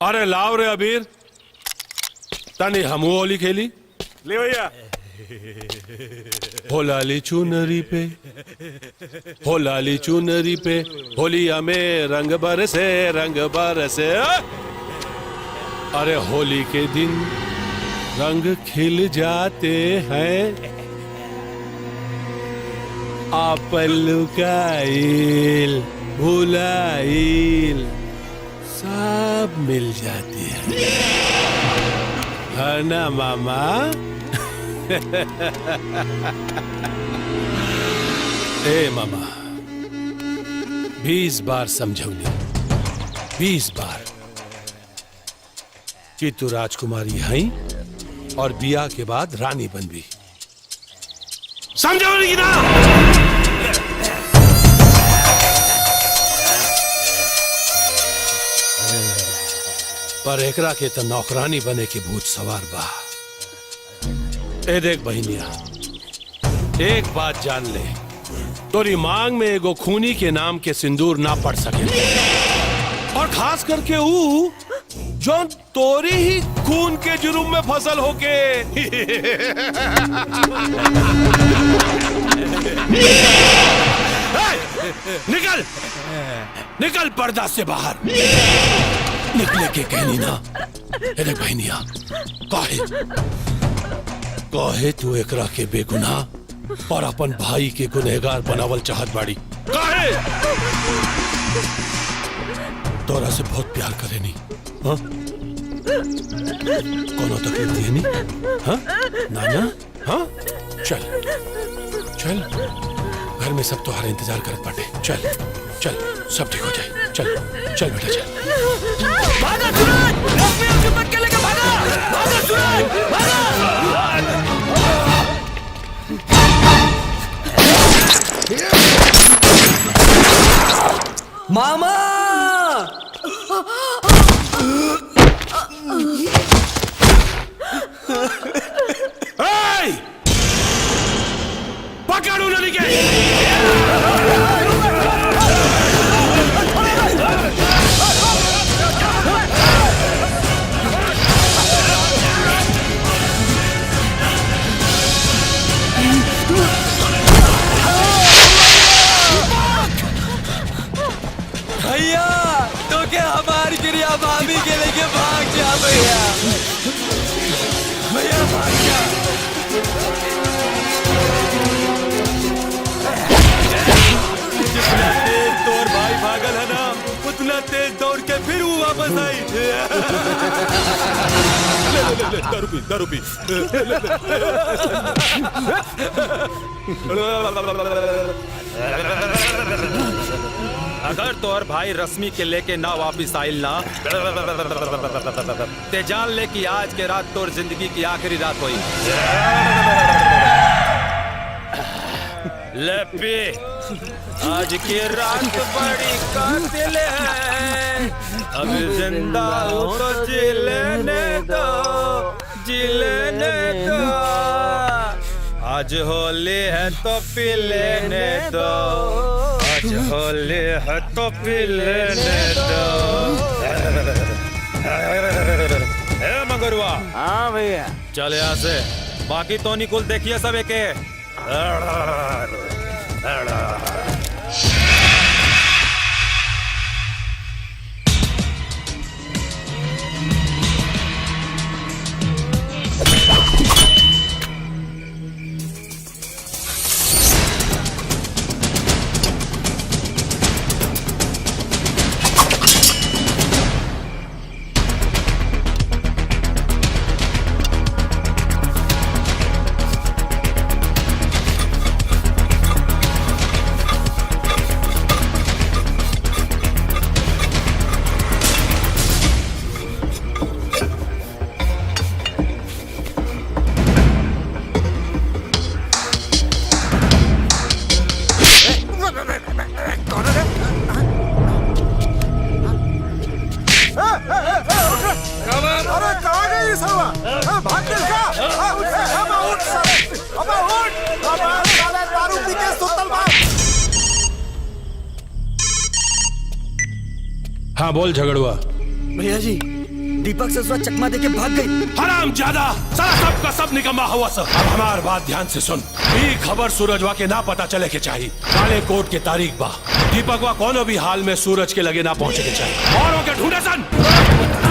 अरे लाव रे अबीर, तनी हमू होली खेली। ले भैया। हो लाली चुनरी पे, हो लाली चुनरी पे, होलिया में रंग बरसे रंग बरसे। अरे होली के दिन रंग खिल जाते हैं, आपन लुकाइल भुलाइल सब मिल जाती है ना मामा? ए मामा, 20 बार समझौली, 20 बार कि तू राजकुमारी है और बिया के बाद रानी बनबी। समझौली की ना? पर एकरा के तो नौकरानी बने के भूत सवार बा। ए देख बहनिया, एक बात जान ले, तोरी मांग में एगो खूनी के नाम के सिंदूर ना पड़ सके, और खास करके ऊ जो तोरी ही खून के जुर्म में फसल होके। निकल निकल पर्दा से बाहर, निकले के कहनी ना। अरे बहनिया, काहे तू एकरा के बेगुनाह और अपन भाई के गुनहगार बनावल चाहत बाड़ी? काहे? तोरा से बहुत प्यार करे नी, हाँ? कोनो तकलीफ दिए नी, हाँ? नाना, हाँ? चल चल, घर में सब तुम्हारा इंतजार करत बाटे। चल चल, सब ठीक हो जाए। चल चल बेटा, चल। भागा सूरज, रश्मि के पक्के लेके भागा, भागा सूरज, भागा। मामा! पकड़ू नदी के। भैया, तो क्या हमारी क्रिया भाभी के लेके भाग जा भैया। भैया भाग जा। जितना तेज तोर भाई भागल है ना, उतना तेज दौड़ के फिर वो वापस आई। ले दारू पी, दारू पी। अगर तोर भाई रश्मि के लेके ना वापिस आइल ना, ते जान ले कि आज के रात तोर जिंदगी की आखिरी रात हुई। ले पी, आज की रात बड़ी कातिल है, अब जिंदा हो तो जी लेने दो, जी लेने दो। आज होली है तो पी लेने दो, आज होली है तो पी लेने दो। ए मगरुआ। हाँ भैया। चल यहाँ से, बाकी तो निकुल देखिए सब एक। हाँ बोल झगड़ुआ। भैया जी, दीपक ससुरा चकमा देके भाग गई। हराम ज्यादा सारा सब का सब निकम्मा हुआ सब। अब हमार बात ध्यान से सुन। ये खबर सूरजवा के ना पता चले के चाहिए। काले कोट के तारीख बा। दीपकवा कोनो भी हाल में सूरज के लगे ना पहुंचे के चाहिए। औरों के ढूंढे सन।